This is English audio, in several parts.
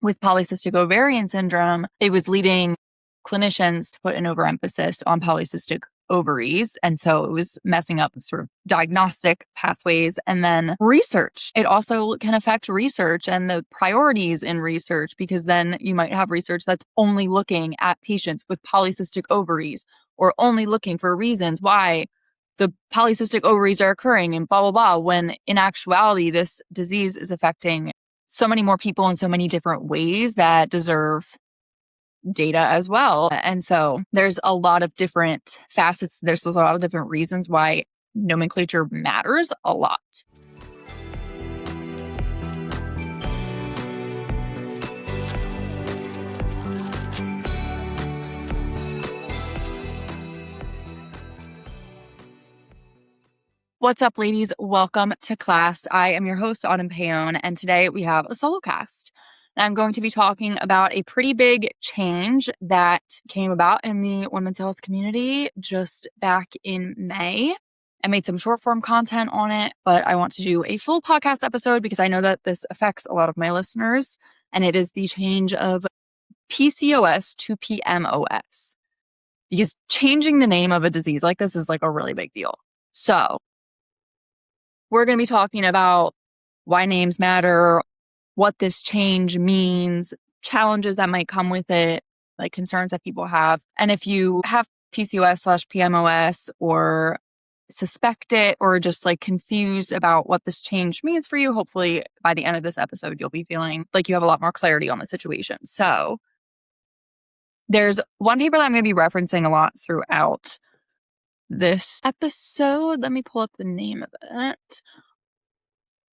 with polycystic ovarian syndrome, it was leading clinicians to put an overemphasis on polycystic ovaries. And so it was messing up sort of diagnostic pathways and then research. It also can affect research and the priorities in research, because then you might have research that's only looking at patients with polycystic ovaries or only looking for reasons why the polycystic ovaries are occurring and blah, blah, blah, when in actuality, this disease is affecting so many more people in so many different ways that deserve data as well. And so there's a lot of different facets. There's a lot of different reasons why nomenclature matters a lot. What's up, ladies? Welcome to class. I am your host, Autumn Payon, and today we have a solo cast. I'm going to be talking about a pretty big change that came about in the women's health community just back in May. I made some short form content on it, but I want to do a full podcast episode because I know that this affects a lot of my listeners, and it is the change of PCOS to PMOS. Because changing the name of a disease like this is like a really big deal. So we're going to be talking about why names matter, what this change means, challenges that might come with it, like concerns that people have. And if you have PCOS/PMOS or suspect it or just like confused about what this change means for you, hopefully by the end of this episode, you'll be feeling like you have a lot more clarity on the situation. So there's one paper that I'm going to be referencing a lot throughout this episode. Let me pull up the name of it.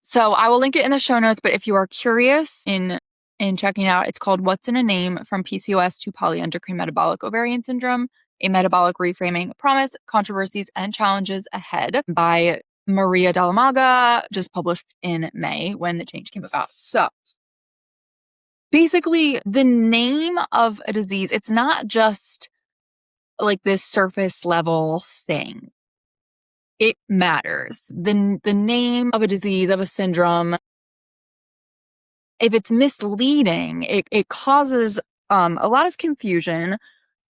So I will link it in the show notes, but if you are curious in checking it out, it's called What's in a Name from PCOS to Polyendocrine Metabolic Ovarian Syndrome, a Metabolic Reframing Promise, Controversies, and Challenges Ahead by Maria Dalamaga, just published in May when the change came about. So basically, the name of a disease, it's not just like this surface level thing. It matters. The name of a disease, of a syndrome, if it's misleading, it causes a lot of confusion,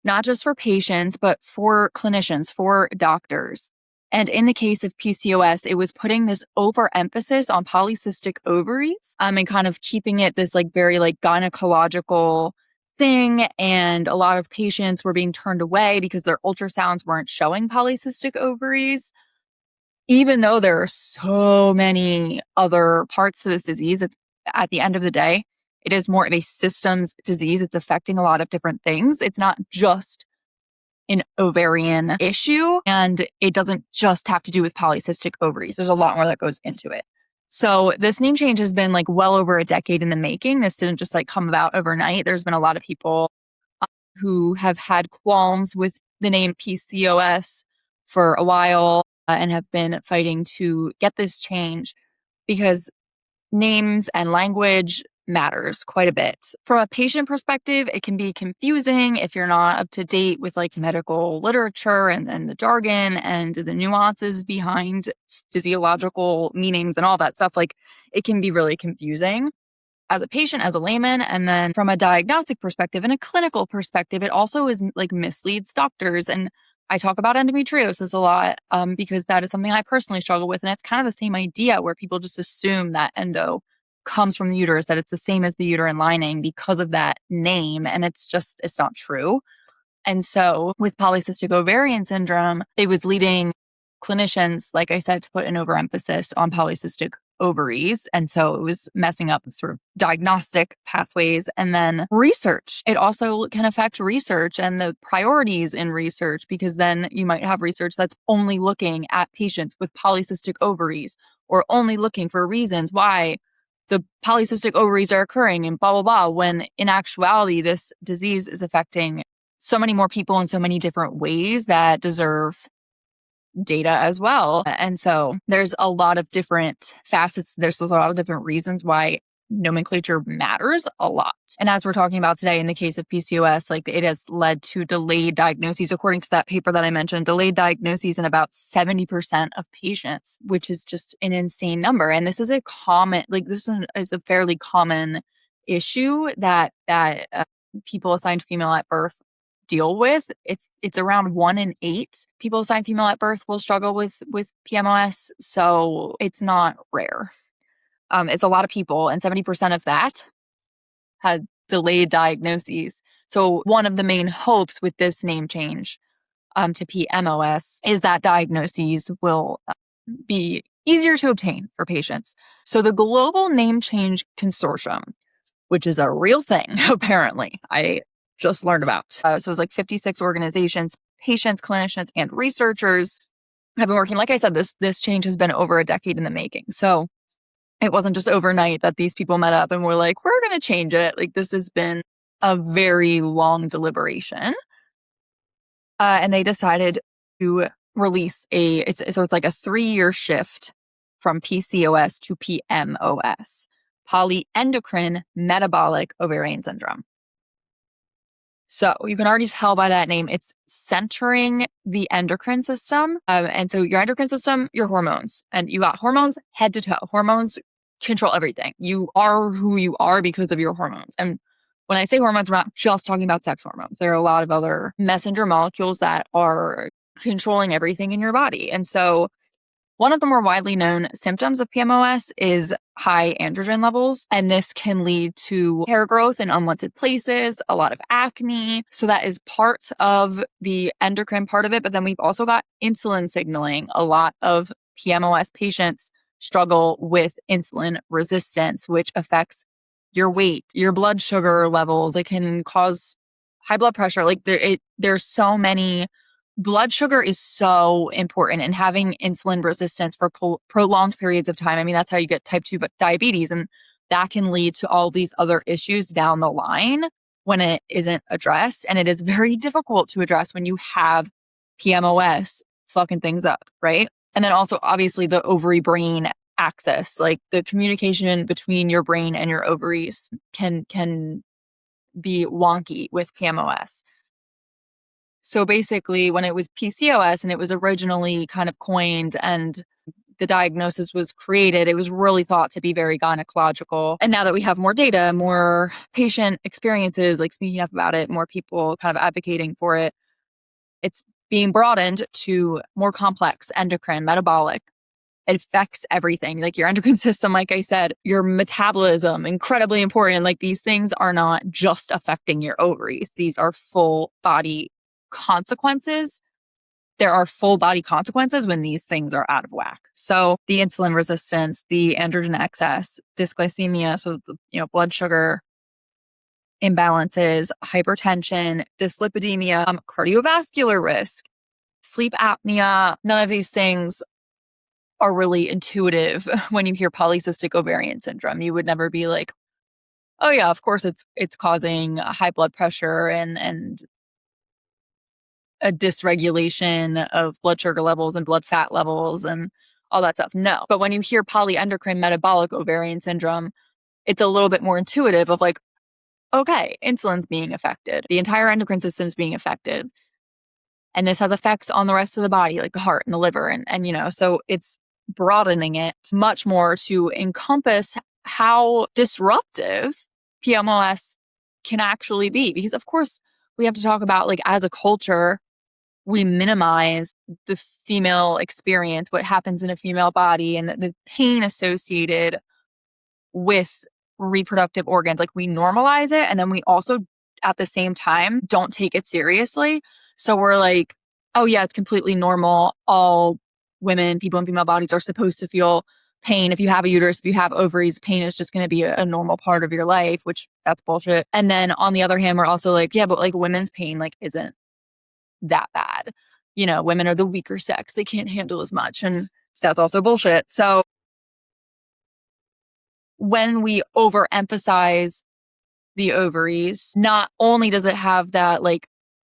not just for patients, but for clinicians, for doctors. And in the case of PCOS, it was putting this overemphasis on polycystic ovaries and kind of keeping it this like very like gynecological thing. And a lot of patients were being turned away because their ultrasounds weren't showing polycystic ovaries. Even though there are so many other parts to this disease, it's at the end of the day, it is more of a systems disease. It's affecting a lot of different things. It's not just an ovarian issue, and it doesn't just have to do with polycystic ovaries. There's a lot more that goes into it. So this name change has been like well over a decade in the making. This didn't just like come about overnight. There's been a lot of people who have had qualms with the name PCOS for a while and have been fighting to get this change because names and language matters quite a bit. From a patient perspective, it can be confusing if you're not up to date with like medical literature and the jargon and the nuances behind physiological meanings and all that stuff. Like it can be really confusing as a patient, as a layman. And then from a diagnostic perspective and a clinical perspective, it also is like misleads doctors. And I talk about endometriosis a lot because that is something I personally struggle with. And it's kind of the same idea where people just assume that endo comes from the uterus, that it's the same as the uterine lining because of that name. And it's not true. And so with polycystic ovarian syndrome, it was leading clinicians, like I said, to put an overemphasis on polycystic ovaries. And so it was messing up sort of diagnostic pathways and then research. It also can affect research and the priorities in research, because then you might have research that's only looking at patients with polycystic ovaries or only looking for reasons why the polycystic ovaries are occurring and blah, blah, blah, when in actuality, this disease is affecting so many more people in so many different ways that deserve data as well. And so there's a lot of different facets. There's a lot of different reasons why nomenclature matters a lot. And as we're talking about today, in the case of PCOS, like it has led to delayed diagnoses. According to that paper that I mentioned, delayed diagnoses in about 70% of patients, which is just an insane number. And this is a fairly common issue that people assigned female at birth deal with. It's around 1 in 8 people assigned female at birth will struggle with PMOS, so it's not rare. It's a lot of people, and 70% of that had delayed diagnoses. So one of the main hopes with this name change to PMOS is that diagnoses will be easier to obtain for patients. So the Global Name Change Consortium, which is a real thing, apparently, I just learned about. So it was like 56 organizations, patients, clinicians, and researchers have been working. Like I said, this change has been over a decade in the making. So it wasn't just overnight that these people met up and were like, we're going to change it. Like, this has been a very long deliberation. And they decided to release it's like a 3-year shift from PCOS to PMOS, Polyendocrine Metabolic Ovarian Syndrome. So you can already tell by that name, it's centering the endocrine system. And so your endocrine system, your hormones, and you got hormones head to toe. Hormones control everything. You are who you are because of your hormones. And when I say hormones, we're not just talking about sex hormones. There are a lot of other messenger molecules that are controlling everything in your body. And so one of the more widely known symptoms of PMOS is high androgen levels, and this can lead to hair growth in unwanted places, a lot of acne. So that is part of the endocrine part of it. But then we've also got insulin signaling. A lot of PMOS patients struggle with insulin resistance, which affects your weight, your blood sugar levels. It can cause high blood pressure. Like there's so many. Blood sugar is so important, and having insulin resistance for prolonged periods of time. I mean, that's how you get type 2 diabetes, and that can lead to all these other issues down the line when it isn't addressed. And it is very difficult to address when you have PMOS fucking things up, right? And then also, obviously, the ovary brain axis, like the communication between your brain and your ovaries can be wonky with PMOS. So basically, when it was PCOS and it was originally kind of coined and the diagnosis was created, it was really thought to be very gynecological. And now that we have more data, more patient experiences, like speaking up about it, more people kind of advocating for it, it's being broadened to more complex endocrine, metabolic. It affects everything, like your endocrine system, like I said, your metabolism, incredibly important. Like, these things are not just affecting your ovaries. These are full body consequences. There are full body consequences when these things are out of whack. So the insulin resistance, the androgen excess, dysglycemia, so the, blood sugar imbalances, hypertension, dyslipidemia, cardiovascular risk, sleep apnea. None of these things are really intuitive when you hear polycystic ovarian syndrome. You would never be like, oh yeah, of course it's causing high blood pressure and a dysregulation of blood sugar levels and blood fat levels and all that stuff. No. But when you hear polyendocrine metabolic ovarian syndrome, it's a little bit more intuitive of like, okay, insulin's being affected. The entire endocrine system's being affected. And this has effects on the rest of the body, like the heart and the liver. And so it's broadening it much more to encompass how disruptive PMOS can actually be. Because of course we have to talk about, like, as a culture, we minimize the female experience, what happens in a female body, and the pain associated with reproductive organs. Like, we normalize it, and then we also, at the same time, don't take it seriously. So we're like, oh yeah, it's completely normal. All women, people in female bodies are supposed to feel pain. If you have a uterus, if you have ovaries, pain is just going to be a normal part of your life, which that's bullshit. And then on the other hand, we're also like, yeah, but like women's pain, like, isn't that bad. Women are the weaker sex. They can't handle as much. And that's also bullshit. So when we overemphasize the ovaries, not only does it have that like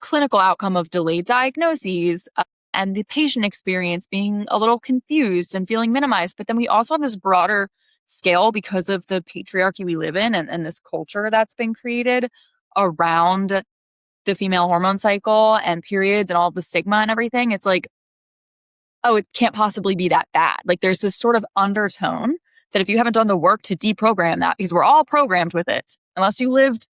clinical outcome of delayed diagnoses and the patient experience being a little confused and feeling minimized, but then we also have this broader scale because of the patriarchy we live in and this culture that's been created around the female hormone cycle and periods and all the stigma and everything. It's like, oh, it can't possibly be that bad. Like, there's this sort of undertone that if you haven't done the work to deprogram that, because we're all programmed with it, unless you lived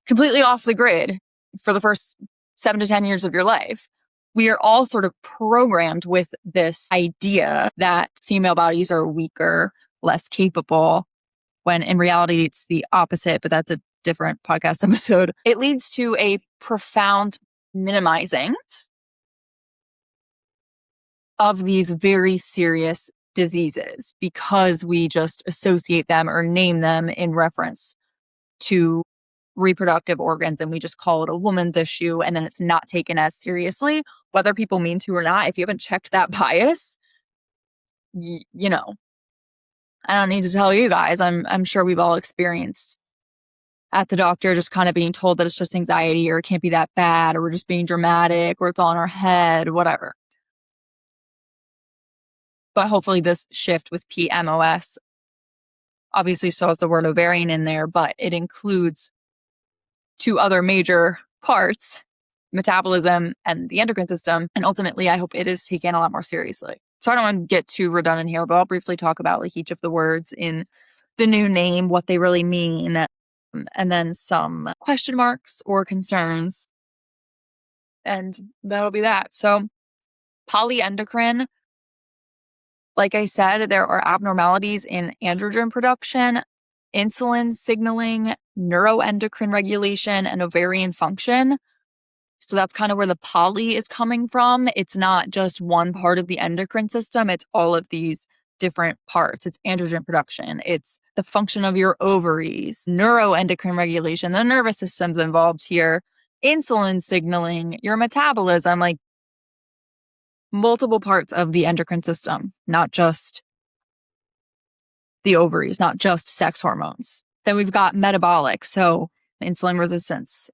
completely off the grid for the first 7 to 10 years of your life, we are all sort of programmed with this idea that female bodies are weaker, less capable, when in reality it's the opposite, but that's a different podcast episode. It leads to a profound minimizing of these very serious diseases because we just associate them or name them in reference to reproductive organs, and we just call it a woman's issue, and then it's not taken as seriously, whether people mean to or not. If you haven't checked that bias, you know, I don't need to tell you guys. I'm sure we've all experienced at the doctor just kind of being told that it's just anxiety or it can't be that bad or we're just being dramatic or it's all in our head, whatever. But hopefully this shift with PMOS obviously still has the word ovarian in there, but it includes 2 other major parts, metabolism and the endocrine system. And ultimately, I hope it is taken a lot more seriously. So I don't want to get too redundant here, but I'll briefly talk about like each of the words in the new name, what they really mean, and then some question marks or concerns. And that'll be that. So polyendocrine, like I said, there are abnormalities in androgen production, insulin signaling, neuroendocrine regulation, and ovarian function. So that's kind of where the poly is coming from. It's not just one part of the endocrine system. It's all of these different parts. It's androgen production. It's the function of your ovaries, neuroendocrine regulation, the nervous system's involved here, insulin signaling, your metabolism, like multiple parts of the endocrine system, not just the ovaries, not just sex hormones. Then we've got metabolic, so insulin resistance,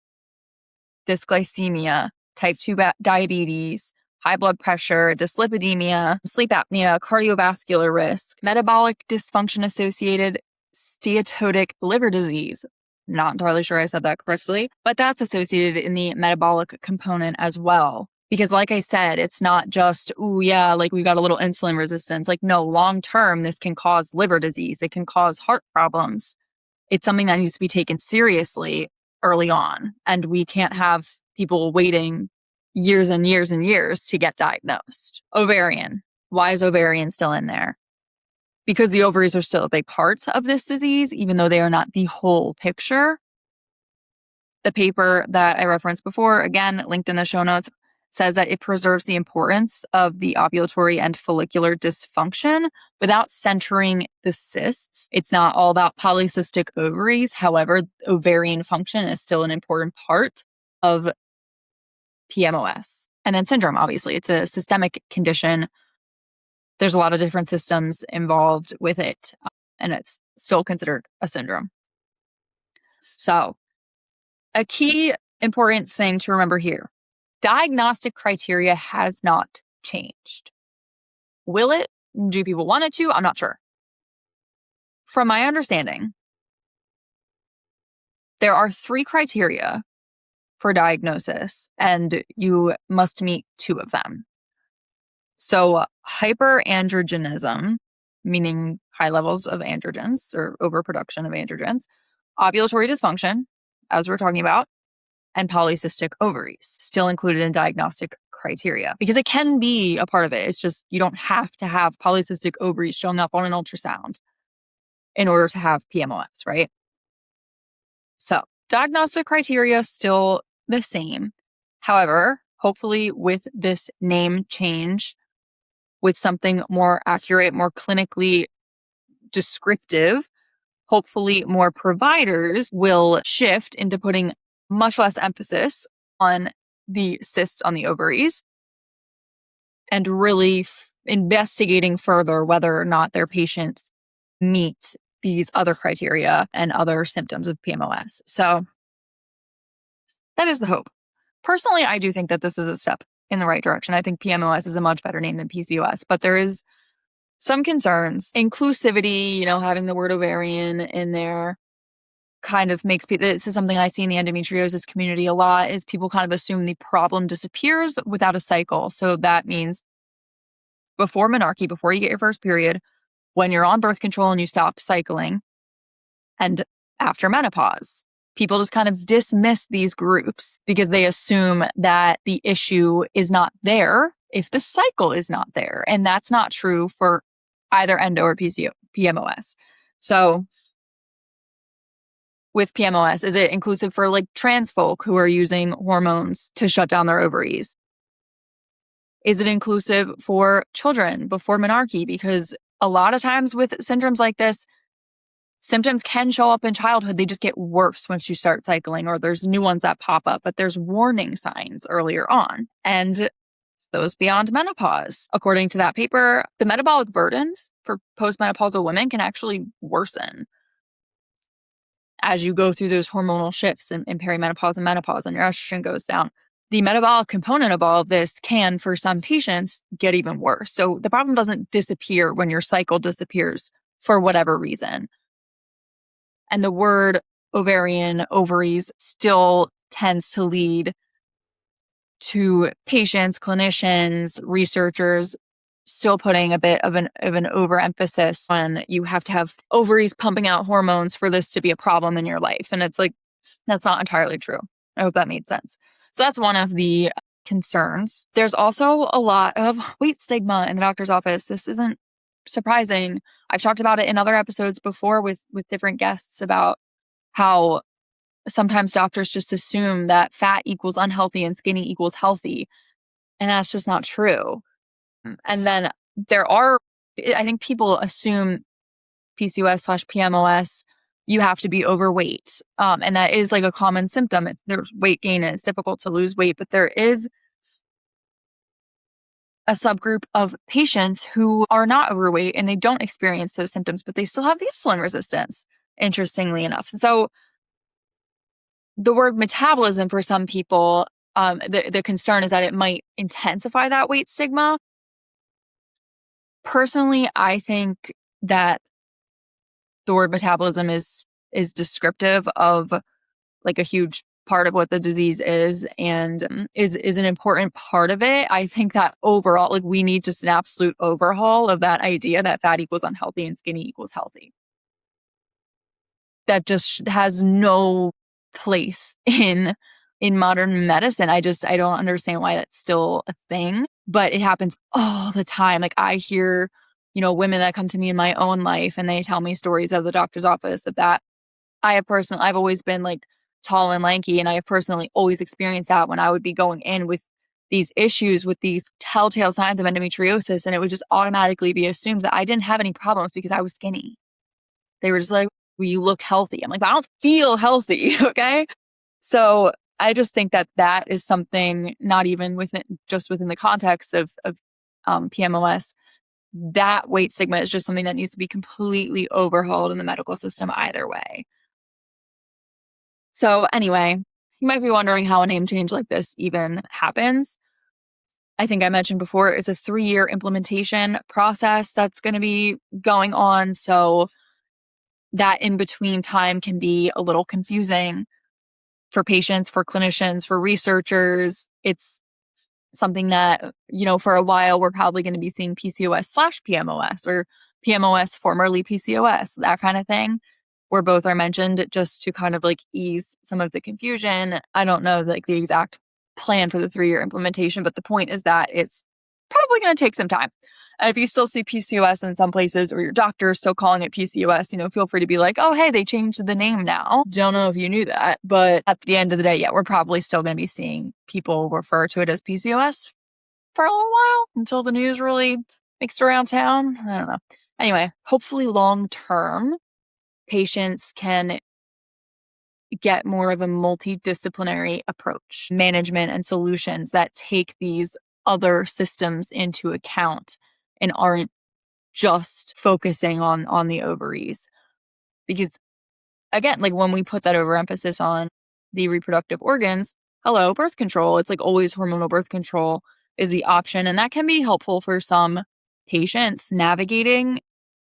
dysglycemia, type 2 diabetes, high blood pressure, dyslipidemia, sleep apnea, cardiovascular risk, metabolic dysfunction associated steatotic liver disease. Not entirely sure I said that correctly, but that's associated in the metabolic component as well. Because like I said, it's not just, ooh, yeah, like we got a little insulin resistance. Like, no, long term, this can cause liver disease. It can cause heart problems. It's something that needs to be taken seriously early on. And we can't have people waiting years and years and years to get diagnosed. Ovarian. Why is ovarian still in there? Because the ovaries are still a big part of this disease, even though they are not the whole picture. The paper that I referenced before, again, linked in the show notes, says that it preserves the importance of the ovulatory and follicular dysfunction without centering the cysts. It's not all about polycystic ovaries. However, ovarian function is still an important part of PMOS. And then syndrome, obviously, it's a systemic condition. There's a lot of different systems involved with it, and it's still considered a syndrome. So, a key important thing to remember here. Diagnostic criteria has not changed. Will it? Do people want it to? I'm not sure. From my understanding, there are 3 criteria for diagnosis, and you must meet 2 of them. So hyperandrogenism, meaning high levels of androgens or overproduction of androgens, ovulatory dysfunction, as we're talking about, and polycystic ovaries, still included in diagnostic criteria, because it can be a part of it. It's just you don't have to have polycystic ovaries showing up on an ultrasound in order to have PMOS, right? So diagnostic criteria still the same. However, hopefully with this name change, with something more accurate, more clinically descriptive, hopefully more providers will shift into putting much less emphasis on the cysts on the ovaries and really investigating further whether or not their patients meet these other criteria and other symptoms of PMOS. So that is the hope. Personally, I do think that this is a step in the right direction. I think PMOS is a much better name than PCOS, but there is some concerns. Inclusivity, having the word ovarian in there kind of makes people, this is something I see in the endometriosis community a lot, is people kind of assume the problem disappears without a cycle. So that means before menarche, before you get your first period, when you're on birth control and you stop cycling, and after menopause. People just kind of dismiss these groups because they assume that the issue is not there if the cycle is not there. And that's not true for either endo or PMOS. So with PMOS, is it inclusive for like trans folk who are using hormones to shut down their ovaries? Is it inclusive for children before menarche? Because a lot of times with syndromes like this, symptoms can show up in childhood. They just get worse once you start cycling, or there's new ones that pop up, but there's warning signs earlier on. And those beyond menopause. According to that paper, the metabolic burden for postmenopausal women can actually worsen as you go through those hormonal shifts in perimenopause and menopause, and your estrogen goes down. The metabolic component of all of this can, for some patients, get even worse. So the problem doesn't disappear when your cycle disappears for whatever reason. And the word ovarian, ovaries, still tends to lead to patients, clinicians, researchers still putting a bit of an overemphasis on you have to have ovaries pumping out hormones for this to be a problem in your life. And it's like, that's not entirely true. I hope that made sense. So that's one of the concerns. There's also a lot of weight stigma in the doctor's office. This isn't surprising. I've talked about it in other episodes before with different guests about how sometimes doctors just assume that fat equals unhealthy and skinny equals healthy. And that's just not true. And then I think people assume PCOS/PMOS, you have to be overweight. And that is like a common symptom. There's weight gain and it's difficult to lose weight, but there is a subgroup of patients who are not overweight and they don't experience those symptoms, but they still have the insulin resistance, interestingly enough. So the word metabolism for some people, the concern is that it might intensify that weight stigma. Personally, I think that the word metabolism is descriptive of like a huge part of what the disease is and is an important part of it. I think that overall, like we need just an absolute overhaul of that idea that fat equals unhealthy and skinny equals healthy. That just has no place in modern medicine. I don't understand why that's still a thing, but it happens all the time. Like I hear, women that come to me in my own life and they tell me stories of the doctor's office of that. I've always been like tall and lanky, and I have personally always experienced that when I would be going in with these issues, with these telltale signs of endometriosis, and it would just automatically be assumed that I didn't have any problems because I was skinny. They were just like, well, you look healthy. I'm like, I don't feel healthy. Okay. So I just think that is something not even within the context of PMOS. That weight stigma is just something that needs to be completely overhauled in the medical system either way. So anyway, you might be wondering how a name change like this even happens. I think I mentioned before is a 3-year implementation process that's going to be going on. So that in between time can be a little confusing for patients, for clinicians, for researchers. It's something that, for a while, we're probably going to be seeing PCOS/PMOS or PMOS formerly PCOS, that kind of thing, where both are mentioned just to kind of like ease some of the confusion. I don't know like the exact plan for the 3-year implementation, but the point is that it's probably going to take some time. And if you still see PCOS in some places or your doctor is still calling it PCOS, feel free to be like, oh, hey, they changed the name now. Don't know if you knew that. But at the end of the day, yeah, we're probably still going to be seeing people refer to it as PCOS for a little while until the news really makes it around town. I don't know. Anyway, hopefully long term, patients can get more of a multidisciplinary approach, management and solutions that take these other systems into account and aren't just focusing on the ovaries. Because again, like when we put that overemphasis on the reproductive organs, birth control, it's like always hormonal birth control is the option. And that can be helpful for some patients navigating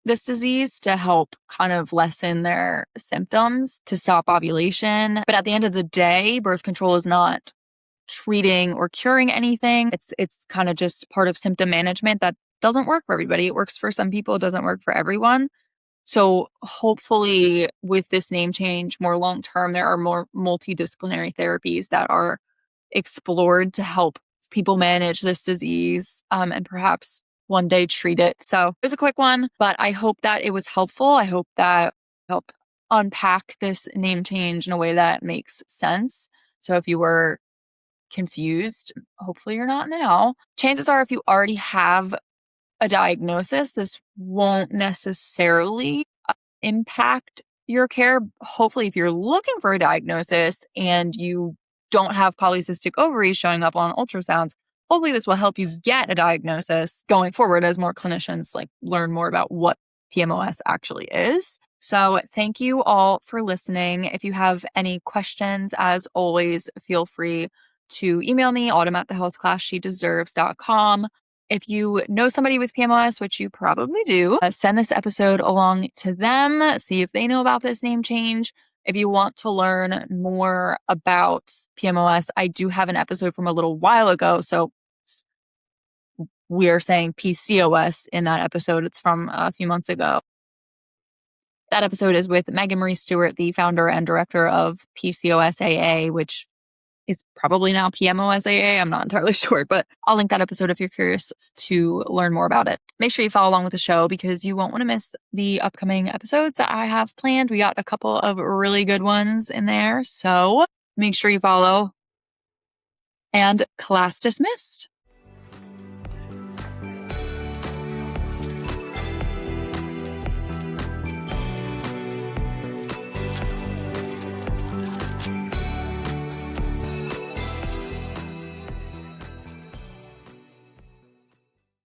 this disease to help kind of lessen their symptoms, to stop ovulation. But at the end of the day, birth control is not treating or curing anything. It's kind of just part of symptom management that doesn't work for everybody. It works for some people, it doesn't work for everyone. So hopefully with this name change, more long term, there are more multidisciplinary therapies that are explored to help people manage this disease, and perhaps one day treat it. So it was a quick one, but I hope that it was helpful. I hope that helped unpack this name change in a way that makes sense. So if you were confused, hopefully you're not now. Chances are, if you already have a diagnosis, this won't necessarily impact your care. Hopefully, if you're looking for a diagnosis and you don't have polycystic ovaries showing up on ultrasounds, hopefully this will help you get a diagnosis going forward as more clinicians learn more about what PMOS actually is. So thank you all for listening. If you have any questions, as always, feel free to email me, autumn@thehealthclassshedeserves.com. If you know somebody with PMOS, which you probably do, send this episode along to them. See if they know about this name change. If you want to learn more about PMOS, I do have an episode from a little while ago. So we are saying PCOS in that episode. It's from a few months ago. That episode is with Megan Marie Stewart, the founder and director of PCOS AA, which is probably now PMOSAA. I'm not entirely sure, but I'll link that episode if you're curious to learn more about it. Make sure you follow along with the show because you won't want to miss the upcoming episodes that I have planned. We got a couple of really good ones in there, so make sure you follow. And class dismissed.